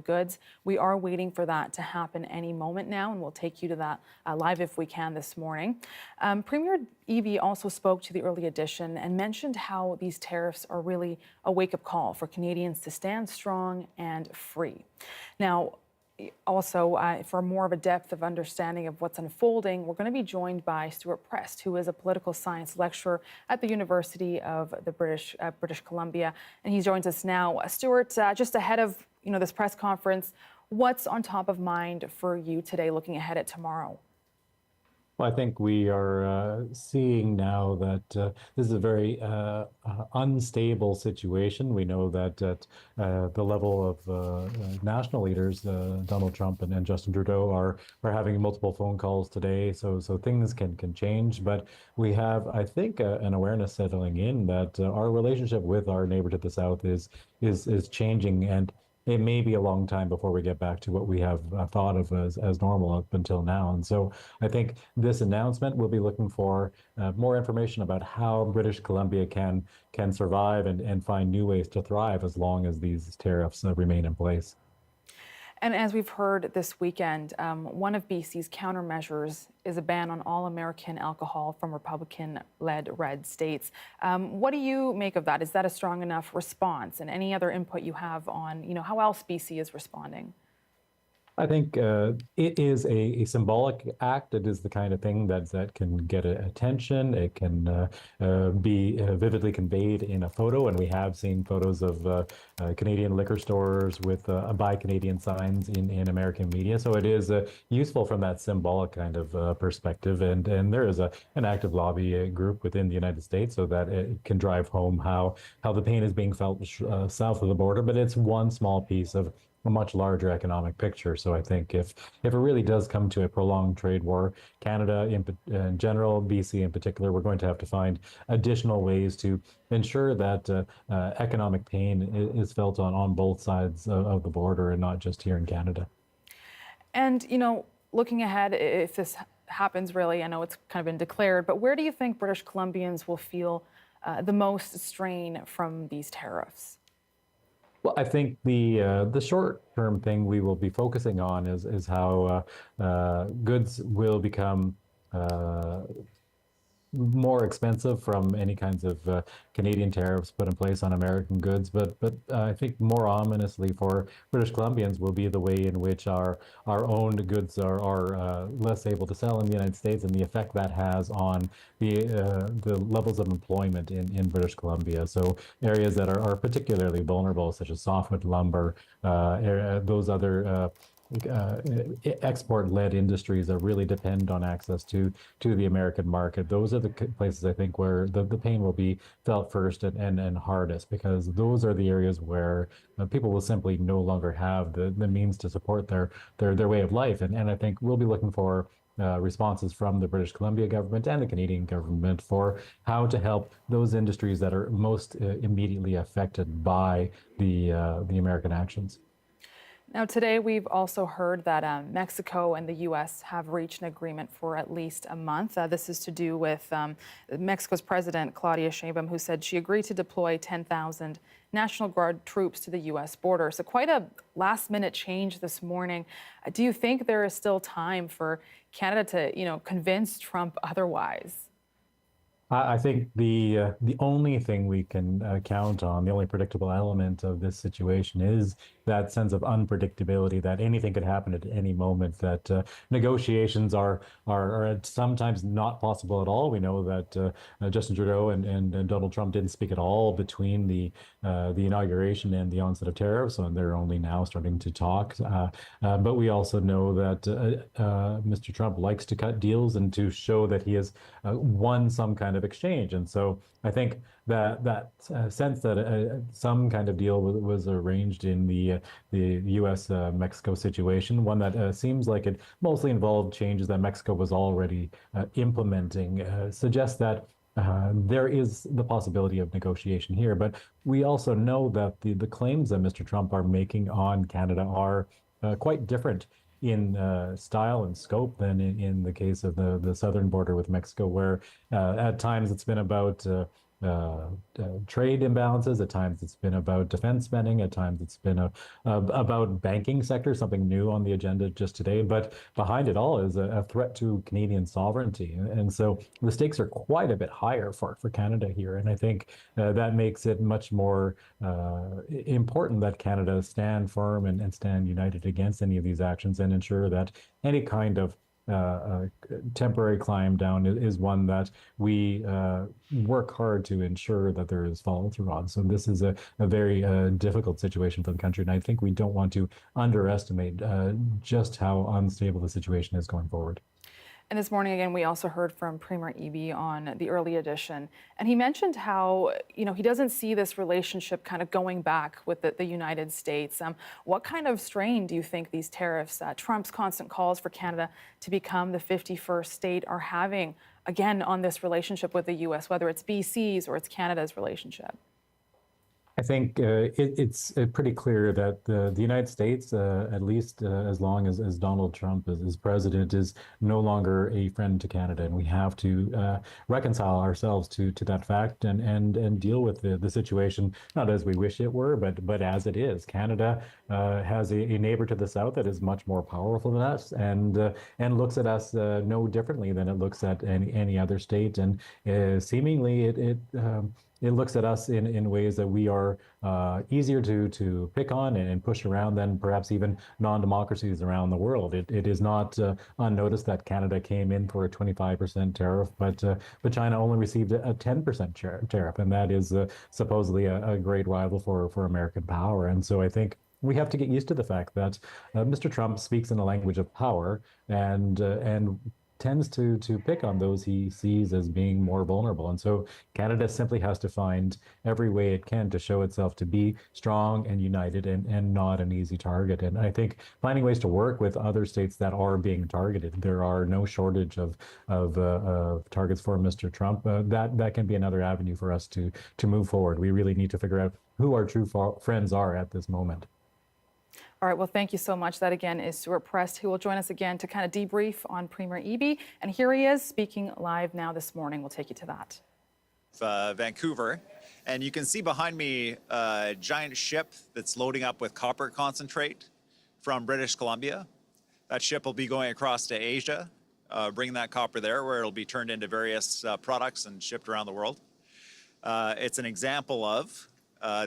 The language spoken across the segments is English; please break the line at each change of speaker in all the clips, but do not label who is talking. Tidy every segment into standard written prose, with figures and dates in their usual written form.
goods. We are waiting for that to happen any moment now, and we'll take you to that live if we can this morning. Premier Eby also spoke to the early edition and mentioned how these tariffs are really a wake-up call for Canadians to stand strong and free. Now, also, for more of a depth of understanding of what's unfolding, we're going to be joined by Stuart Prest, who is a political science lecturer at the University of the British Columbia, and he joins us now. Stuart, just ahead of this press conference, what's on top of mind for you today, looking ahead at tomorrow?
Well, I think we are seeing now that this is a very unstable situation. We know that at the level of national leaders, Donald Trump and Justin Trudeau are having multiple phone calls today. So things can change. But we have, I think, an awareness settling in that our relationship with our neighbor to the south is changing, and it may be a long time before we get back to what we have thought of as normal up until now. And so I think this announcement will be looking for more information about how British Columbia can survive and find new ways to thrive as long as these tariffs remain in place.
And as we've heard this weekend, one of BC's countermeasures is a ban on all American alcohol from Republican-led red states. What do you make of that? Is that a strong enough response? And any other input you have on, how else BC is responding?
I think it is a symbolic act. It is the kind of thing that can get attention. It can be vividly conveyed in a photo, and we have seen photos of Canadian liquor stores with Buy Canadian signs in American media. So it is useful from that symbolic kind of perspective. And there is an active lobby group within the United States so that it can drive home how the pain is being felt south of the border. But it's one small piece of a much larger economic picture. So I think if it really does come to a prolonged trade war, Canada in general, BC in particular, we're going to have to find additional ways to ensure that economic pain is felt on both sides of the border and not just here in Canada.
And, looking ahead, if this happens really, I know it's kind of been declared, but where do you think British Columbians will feel the most strain from these tariffs?
Well, I think the short-term thing we will be focusing on is how goods will become more expensive from any kinds of Canadian tariffs put in place on American goods. But I think more ominously for British Columbians will be the way in which our own goods are less able to sell in the United States, and the effect that has on the levels of employment in British Columbia. So areas that are particularly vulnerable, such as softwood lumber, those other export-led industries that really depend on access to the American market. Those are the places I think where the pain will be felt first and hardest, because those are the areas where people will simply no longer have the means to support their way of life. And I think we'll be looking for responses from the British Columbia government and the Canadian government for how to help those industries that are most immediately affected by the American actions.
Now, today we've also heard that Mexico and the U.S. have reached an agreement for at least a month. This is to do with Mexico's President, Claudia Sheinbaum, who said she agreed to deploy 10,000 National Guard troops to the U.S. border. So quite a last-minute change this morning. Do you think there is still time for Canada to, convince Trump otherwise?
I think the only thing we can count on, the only predictable element of this situation is that sense of unpredictability, that anything could happen at any moment, that negotiations are sometimes not possible at all. We know that Justin Trudeau and Donald Trump didn't speak at all between the inauguration and the onset of tariffs, and they're only now starting to talk. But we also know that Mr. Trump likes to cut deals and to show that he has won some kind of exchange. And so I think that sense that some kind of deal was arranged in the U.S.-Mexico situation, one that seems like it mostly involved changes that Mexico was already implementing, suggests that there is the possibility of negotiation here. But we also know that the claims that Mr. Trump are making on Canada are quite different in style and scope than in the case of the southern border with Mexico, where at times it's been about trade imbalances. At times it's been about defense spending. At times it's been about banking sector, something new on the agenda just today. But behind it all is a threat to Canadian sovereignty. And so the stakes are quite a bit higher for Canada here. And I think that makes it much more important that Canada stand firm and stand united against any of these actions and ensure that any kind of temporary climb down is one that we work hard to ensure that there is follow through on. So this is a very difficult situation for the country, and I think we don't want to underestimate just how unstable the situation is going forward.
And this morning, again, we also heard from Premier Eby on the early edition. And he mentioned how, he doesn't see this relationship kind of going back with the United States. What kind of strain do you think these tariffs, Trump's constant calls for Canada to become the 51st state, are having, again, on this relationship with the U.S., whether it's BC's or it's Canada's relationship?
I think it's pretty clear that the United States, at least as long as Donald Trump is president, is no longer a friend to Canada, and we have to reconcile ourselves to that fact and deal with the situation, not as we wish it were, but as it is. Canada has a neighbor to the south that is much more powerful than us, and looks at us no differently than it looks at any other state, and seemingly it looks at us in ways that we are easier to pick on and push around than perhaps even non-democracies around the world. It is not unnoticed that Canada came in for a 25% tariff, but China only received a 10% tariff, and that is supposedly a great rival for American power. And so I think we have to get used to the fact that Mr. Trump speaks in a language of power and tends to pick on those he sees as being more vulnerable. And so Canada simply has to find every way it can to show itself to be strong and united and not an easy target. And I think finding ways to work with other states that are being targeted, there are no shortage of targets for Mr. Trump. That can be another avenue for us to move forward. We really need to figure out who our true friends are at this moment.
All right, well, thank you so much. That, again, is Stuart Prest, who will join us again to kind of debrief on Premier Eby. And here he is speaking live now this morning. We'll take you to that.
Vancouver. And you can see behind me a giant ship that's loading up with copper concentrate from British Columbia. That ship will be going across to Asia, bringing that copper there, where it'll be turned into various products and shipped around the world. It's an example of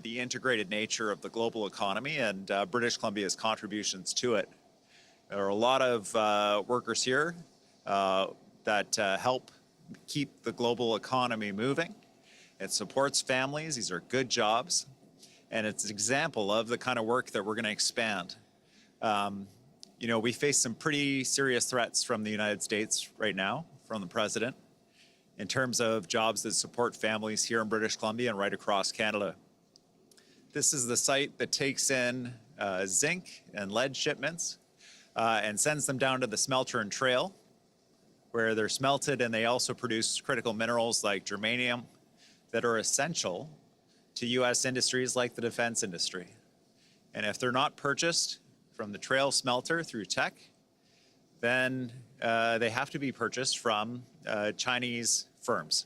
the integrated nature of the global economy and British Columbia's contributions to it. There are a lot of workers here that help keep the global economy moving. It supports families. These are good jobs. And it's an example of the kind of work that we're going to expand. We face some pretty serious threats from the United States right now, from the president, in terms of jobs that support families here in British Columbia and right across Canada. This is the site that takes in zinc and lead shipments and sends them down to the smelter and trail, where they're smelted, and they also produce critical minerals like germanium that are essential to U.S. industries like the defense industry. And if they're not purchased from the trail smelter through Teck, then they have to be purchased from Chinese firms.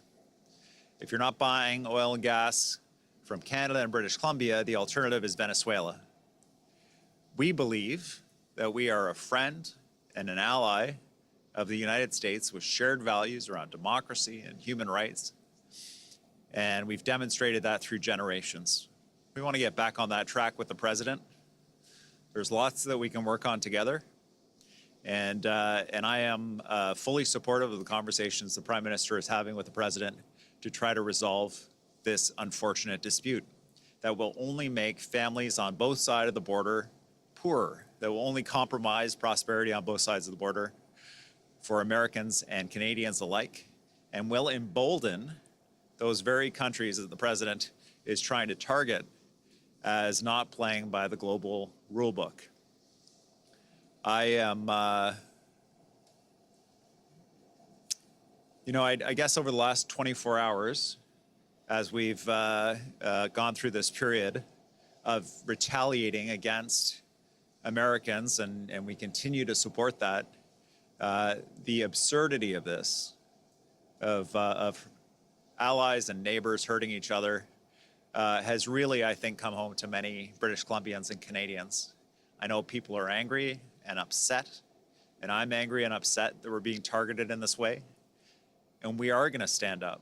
If you're not buying oil and gas from Canada and British Columbia, the alternative is Venezuela. We believe that we are a friend and an ally of the United States with shared values around democracy and human rights. And we've demonstrated that through generations. We want to get back on that track with the president. There's lots that we can work on together. And I am fully supportive of the conversations the Prime Minister is having with the president to try to resolve this unfortunate dispute that will only make families on both sides of the border poorer, that will only compromise prosperity on both sides of the border for Americans and Canadians alike, and will embolden those very countries that the president is trying to target as not playing by the global rulebook. I am, I guess over the last 24 hours, as we've gone through this period of retaliating against Americans, and we continue to support that, the absurdity of this, of allies and neighbors hurting each other has really, I think, come home to many British Columbians and Canadians. I know people are angry and upset, and I'm angry and upset that we're being targeted in this way. And we are going to stand up.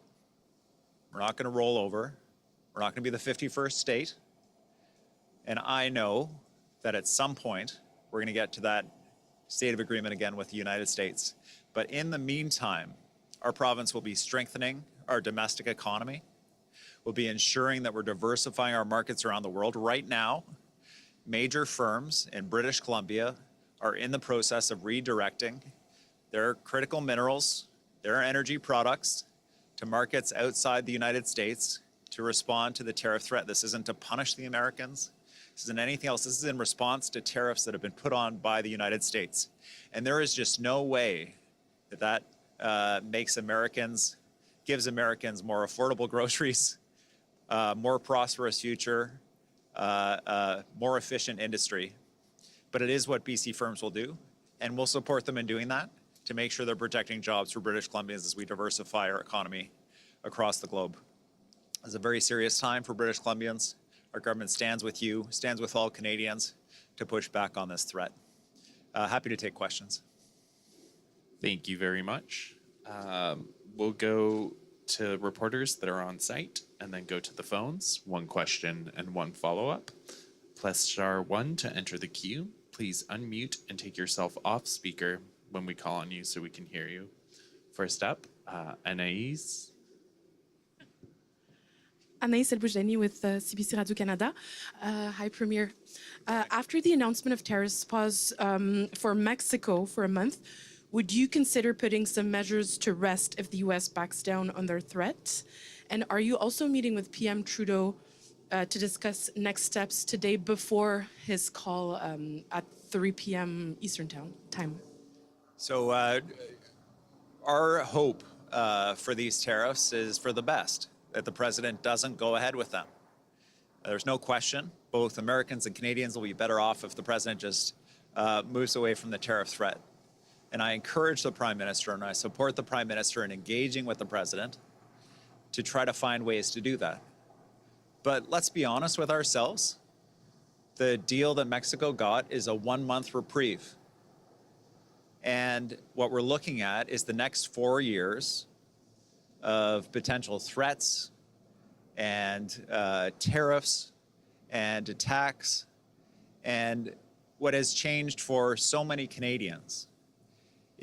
We're not going to roll over. We're not going to be the 51st state. And I know that at some point, we're going to get to that state of agreement again with the United States. But in the meantime, our province will be strengthening our domestic economy. We'll be ensuring that we're diversifying our markets around the world. Right now, major firms in British Columbia are in the process of redirecting their critical minerals, their energy products, to markets outside the United States to respond to the tariff threat. This isn't to punish the Americans. This isn't anything else. This is in response to tariffs that have been put on by the United States. And there is just no way that gives Americans more affordable groceries, more prosperous future, more efficient industry. But it is what BC firms will do, and we'll support them in doing that to make sure they're protecting jobs for British Columbians as we diversify our economy across the globe. It's a very serious time for British Columbians. Our government stands with you, stands with all Canadians to push back on this threat. Happy to take questions.
Thank you very much. We'll go to reporters that are on site and then go to the phones. One question and one follow-up. Press star 1 to enter the queue. Please unmute and take yourself off speaker when we call on you so we can hear you. First up, Anaïs.
Anaïs Elboujani with CBC Radio-Canada. Hi, Premier. After the announcement of tariffs pause for Mexico for a month, would you consider putting some measures to rest if the U.S. backs down on their threat? And are you also meeting with PM Trudeau to discuss next steps today before his call at 3 p.m. Eastern Time?
So our hope for these tariffs is for the best, that the president doesn't go ahead with them. There's no question, both Americans and Canadians will be better off if the president just moves away from the tariff threat. And I encourage the Prime Minister and I support the Prime Minister in engaging with the president to try to find ways to do that. But let's be honest with ourselves. The deal that Mexico got is a 1-month reprieve. And what we're looking at is the next 4 years of potential threats and tariffs and attacks. And what has changed for so many Canadians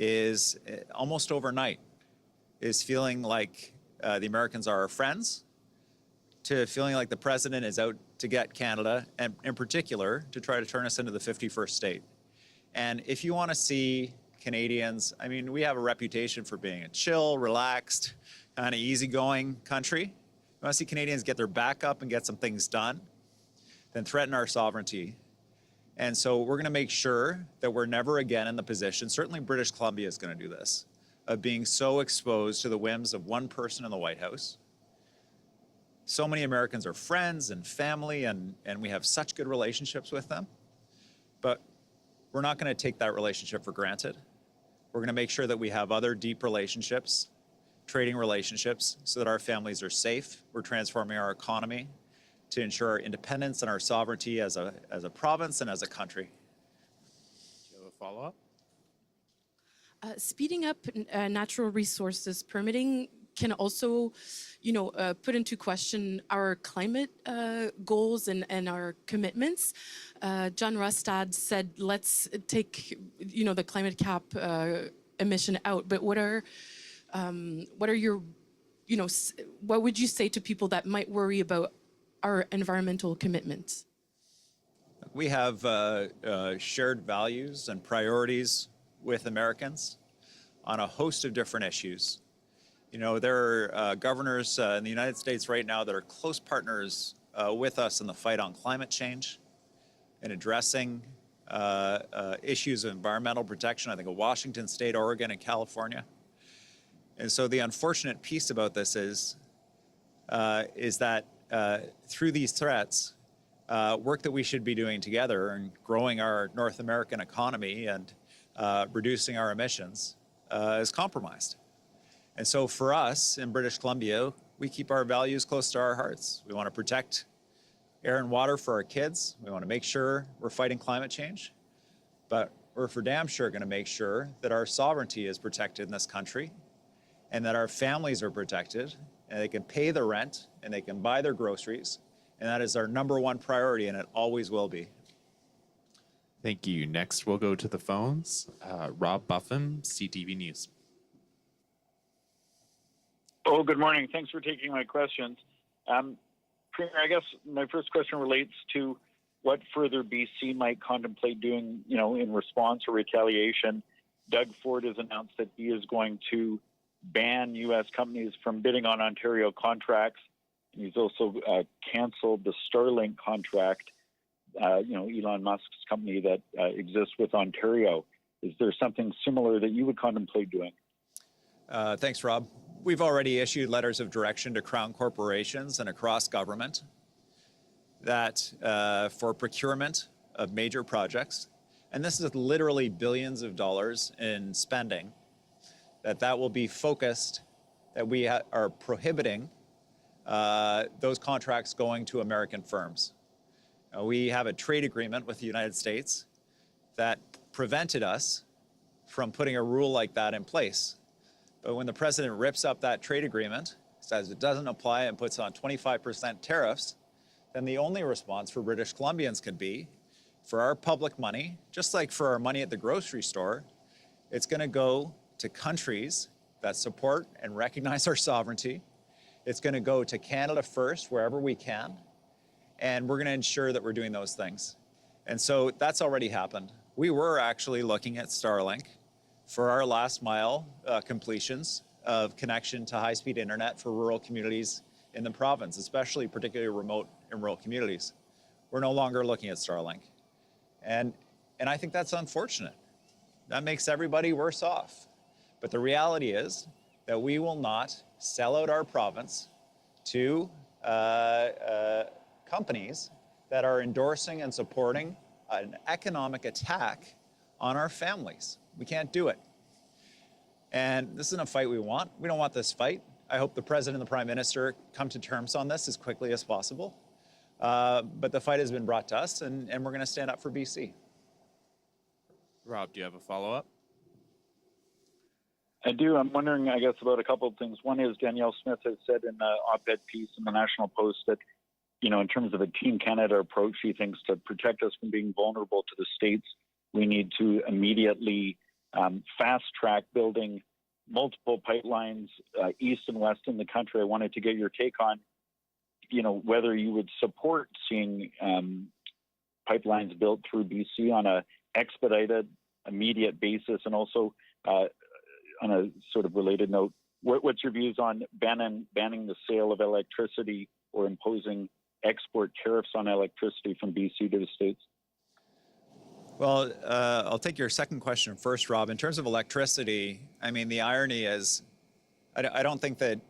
is almost overnight is feeling like the Americans are our friends, to feeling like the president is out to get Canada, and in particular, to try to turn us into the 51st state. And if you want to see Canadians, I mean, we have a reputation for being a chill, relaxed, kind of easygoing country. You want to see Canadians get their back up and get some things done, then threaten our sovereignty. And so we're going to make sure that we're never again in the position, certainly British Columbia is going to do this, of being so exposed to the whims of one person in the White House. So many Americans are friends and family, and we have such good relationships with them. But we're not going to take that relationship for granted. We're going to make sure that we have other deep relationships, trading relationships, so that our families are safe. We're transforming our economy to ensure our independence and our sovereignty as a province and as a country.
Do you have a follow-up?
Speeding up natural resources permitting can also, put into question our climate goals and our commitments. John Rustad said, let's take, the climate cap emission out. But what are your, what would you say to people that might worry about our environmental commitments?
We have shared values and priorities with Americans on a host of different issues. There are governors in the United States right now that are close partners with us in the fight on climate change and addressing issues of environmental protection. I think of Washington State, Oregon, and California. And so the unfortunate piece about this is that through these threats, work that we should be doing together and growing our North American economy and reducing our emissions is compromised. And so for us in British Columbia, we keep our values close to our hearts. We want to protect air and water for our kids. We want to make sure we're fighting climate change. But we're for damn sure going to make sure that our sovereignty is protected in this country and that our families are protected and they can pay their rent and they can buy their groceries. And that is our number one priority, and it always will be.
Thank you. Next, we'll go to the phones. Rob Buffin, CTV News.
Oh, good morning. Thanks for taking my questions. Premier, I guess my first question relates to what further BC might contemplate doing, in response or retaliation. Doug Ford has announced that he is going to ban U.S. companies from bidding on Ontario contracts. And he's also canceled the Starlink contract, Elon Musk's company that exists with Ontario. Is there something similar that you would contemplate doing?
Thanks, Rob. We've already issued letters of direction to Crown corporations and across government that for procurement of major projects, and this is literally billions of dollars in spending, that will be focused, that we are prohibiting those contracts going to American firms. We have a trade agreement with the United States that prevented us from putting a rule like that in place. But when the president rips up that trade agreement, says it doesn't apply and puts on 25% tariffs, then the only response for British Columbians could be, for our public money, just like for our money at the grocery store, it's going to go to countries that support and recognize our sovereignty. It's going to go to Canada first, wherever we can, and we're going to ensure that we're doing those things. And so that's already happened. We were actually looking at Starlink for our last mile completions of connection to high-speed internet for rural communities in the province, especially particularly remote and rural communities. We're no longer looking at Starlink. And I think that's unfortunate. That makes everybody worse off. But the reality is that we will not sell out our province to companies that are endorsing and supporting an economic attack on our families. We can't do it. And this isn't a fight we want. We don't want this fight. I hope the President and the Prime Minister come to terms on this as quickly as possible. But the fight has been brought to us, and we're going to stand up for BC.
Rob, do you have a follow-up?
I do. I'm wondering, I guess, about a couple of things. One is Danielle Smith has said in an op-ed piece in the National Post that, in terms of a Team Canada approach, she thinks to protect us from being vulnerable to the states, we need to immediately fast-track building multiple pipelines east and west in the country. I wanted to get your take on, whether you would support seeing pipelines built through BC on a expedited, immediate basis, and also on a sort of related note, what's your views on banning the sale of electricity or imposing export tariffs on electricity from BC to the States?
Well, I'll take your second question first, Rob. In terms of electricity, I mean, the irony is, I don't think that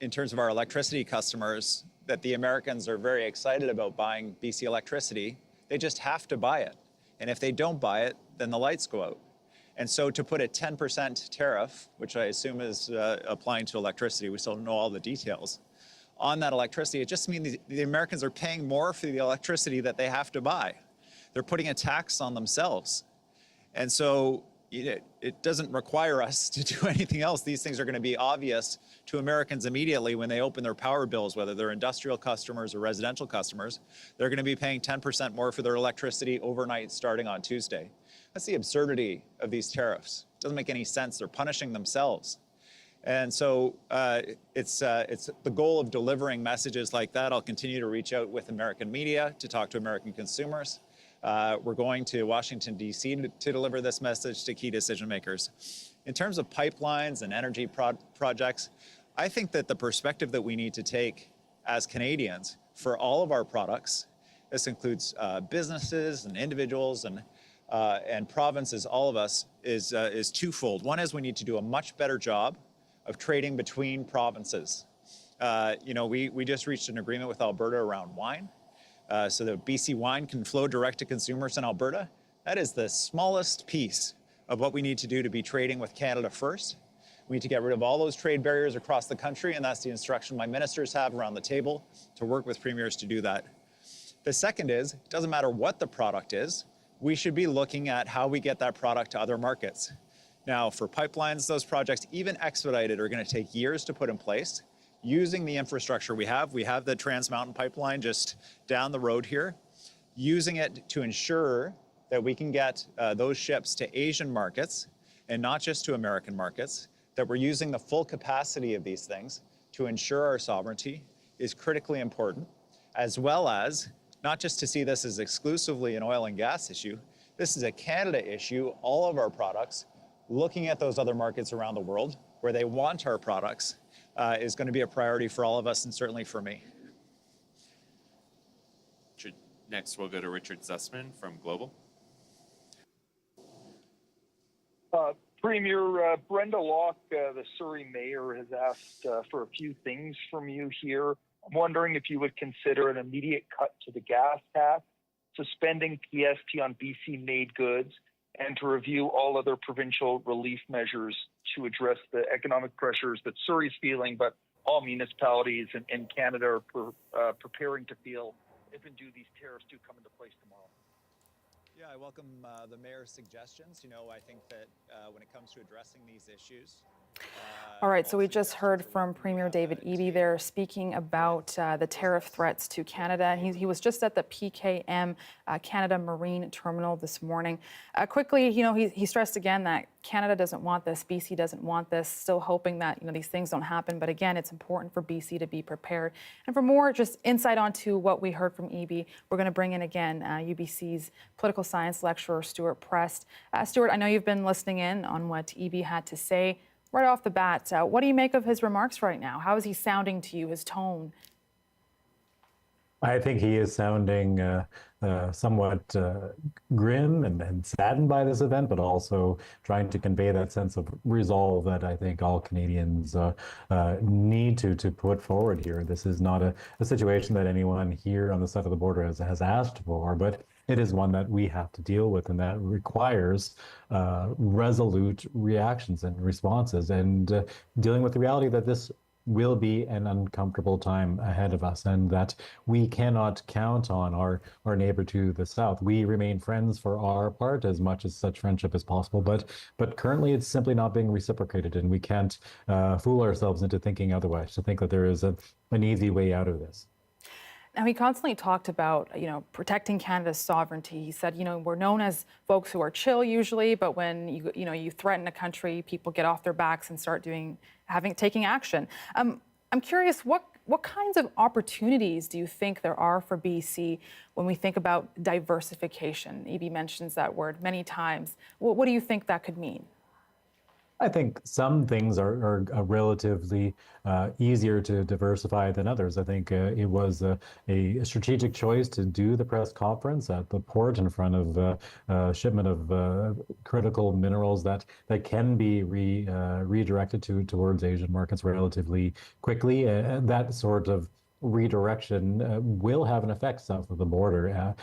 in terms of our electricity customers, that the Americans are very excited about buying BC electricity. They just have to buy it. And if they don't buy it, then the lights go out. And so to put a 10% tariff, which I assume is applying to electricity, we still don't know all the details, on that electricity, it just means the Americans are paying more for the electricity that they have to buy. They're putting a tax on themselves. And so it doesn't require us to do anything else. These things are going to be obvious to Americans immediately when they open their power bills, whether they're industrial customers or residential customers. They're going to be paying 10% more for their electricity overnight starting on Tuesday. That's the absurdity of these tariffs. It doesn't make any sense. They're punishing themselves. And so it's the goal of delivering messages like that. I'll continue to reach out with American media to talk to American consumers. We're going to Washington, D.C. to deliver this message to key decision makers. In terms of pipelines and energy projects, I think that the perspective that we need to take as Canadians for all of our products, this includes businesses and individuals and provinces, all of us, is twofold. One is we need to do a much better job of trading between provinces. We just reached an agreement with Alberta around wine. So that BC wine can flow direct to consumers in Alberta. That is the smallest piece of what we need to do to be trading with Canada first. We need to get rid of all those trade barriers across the country, and that's the instruction my ministers have around the table to work with premiers to do that. The second is, it doesn't matter what the product is, we should be looking at how we get that product to other markets. Now, for pipelines, those projects, even expedited, are going to take years to put in place. Using the infrastructure we have the Trans Mountain Pipeline just down the road here, using it to ensure that we can get those ships to Asian markets and not just to American markets, that we're using the full capacity of these things to ensure our sovereignty is critically important, as well as not just to see this as exclusively an oil and gas issue. This is a Canada issue, all of our products, looking at those other markets around the world where they want our products is going to be a priority for all of us and certainly for me.
Next, we'll go to Richard Zussman from Global.
Premier Brenda Locke, the Surrey mayor, has asked for a few things from you here. I'm wondering if you would consider an immediate cut to the gas tax, suspending PST on BC-made goods, and to review all other provincial relief measures to address the economic pressures that Surrey's feeling, but all municipalities in Canada are preparing to feel if and do these tariffs do come into place tomorrow.
Yeah, I welcome the mayor's suggestions. You know, I think that when it comes to addressing these issues.
All right, so we just heard from Premier David Eby there speaking about the tariff threats to Canada. He was just at the PKM Canada Marine Terminal this morning. Quickly, you know, he stressed again that Canada doesn't want this, BC doesn't want this, still hoping that, you know, these things don't happen. But again, it's important for BC to be prepared. And for more just insight onto what we heard from Eby, we're going to bring in again UBC's political science lecturer, Stuart Prest. Stuart, I know you've been listening in on what Eby had to say. Right off the bat, what do you make of his remarks right now? How is he sounding to you, his tone?
I think he is sounding somewhat grim and saddened by this event, but also trying to convey that sense of resolve that I think all Canadians need to put forward here. This is not a situation that anyone here on the side of the border has asked for, but it is one that we have to deal with, and that requires resolute reactions and responses, and dealing with the reality that this will be an uncomfortable time ahead of us, and that we cannot count on our neighbor to the south. We remain friends for our part, as much as such friendship is possible, but currently it's simply not being reciprocated, and we can't fool ourselves into thinking otherwise, to think that there is an easy way out of this.
Now, he constantly talked about, you know, protecting Canada's sovereignty. He said, you know, we're known as folks who are chill usually, but when you threaten a country, people get off their backs and start taking action. I'm curious, what kinds of opportunities do you think there are for BC when we think about diversification? Eby mentions that word many times. What do you think that could mean?
I think some things are relatively easier to diversify than others. I think it was a strategic choice to do the press conference at the port in front of shipment of critical minerals that can be redirected towards Asian markets relatively quickly. That sort of redirection will have an effect south of the border.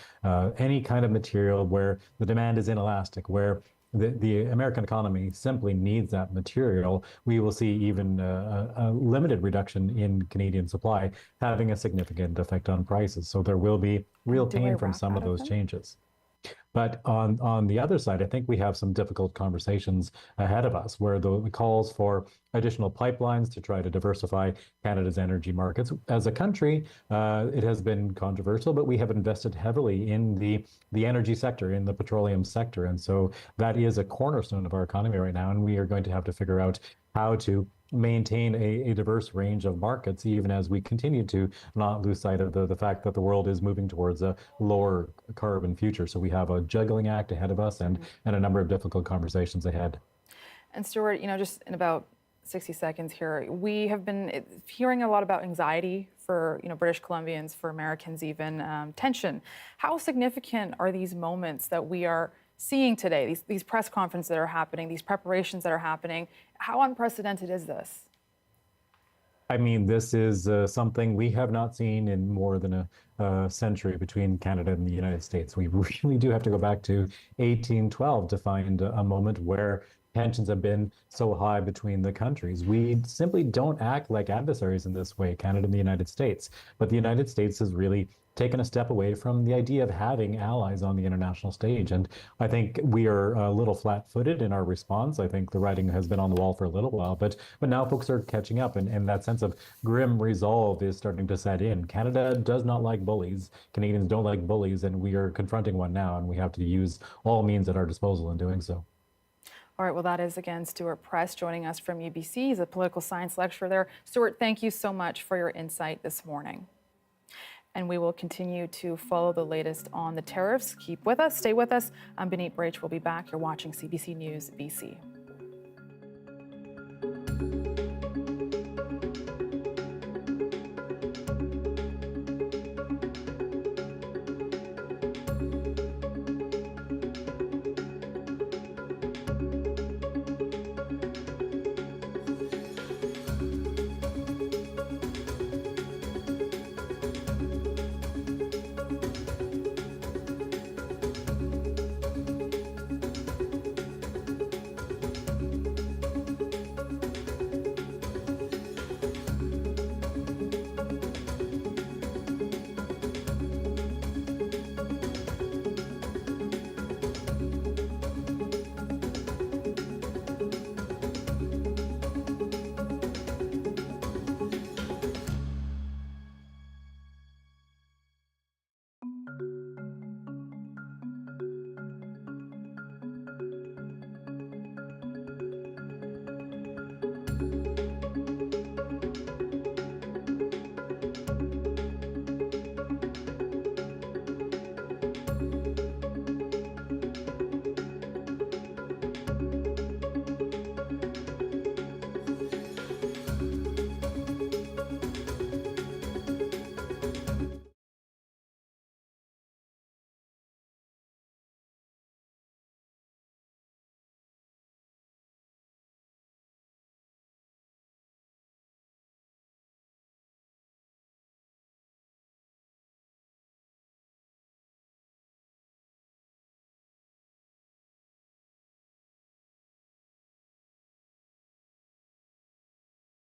Any kind of material where the demand is inelastic, where the American economy simply needs that material, we will see even a limited reduction in Canadian supply having a significant effect on prices. So there will be real pain from some of those changes. But on the other side, I think we have some difficult conversations ahead of us, where the calls for additional pipelines to try to diversify Canada's energy markets. As a country, it has been controversial, but we have invested heavily in the energy sector, in the petroleum sector. And so that is a cornerstone of our economy right now. And we are going to have to figure out how to maintain a diverse range of markets, even as we continue to not lose sight of the fact that the world is moving towards a lower carbon future. So we have a juggling act ahead of us and a number of difficult conversations ahead.
And Stuart, you know, just in about 60 seconds here, we have been hearing a lot about anxiety for, you know, British Columbians, for Americans even, tension. How significant are these moments that we are seeing today, these press conferences that are happening, these preparations that are happening? How unprecedented is this?
I mean, this is something we have not seen in more than century between Canada and the United States. We really do have to go back to 1812 to find a moment where tensions have been so high between the countries. We simply don't act like adversaries in this way, Canada and the United States. But the United States has really taken a step away from the idea of having allies on the international stage. And I think we are a little flat-footed in our response. I think the writing has been on the wall for a little while, but now folks are catching up, and that sense of grim resolve is starting to set in. Canada does not like bullies. Canadians don't like bullies, and we are confronting one now, and we have to use all means at our disposal in doing so.
All right, well, that is again Stuart Press joining us from UBC. He's a political science lecturer there. Stuart, thank you so much for your insight this morning. And we will continue to follow the latest on the tariffs. Keep with us, stay with us. I'm Benit Brach. We'll be back. You're watching CBC News BC.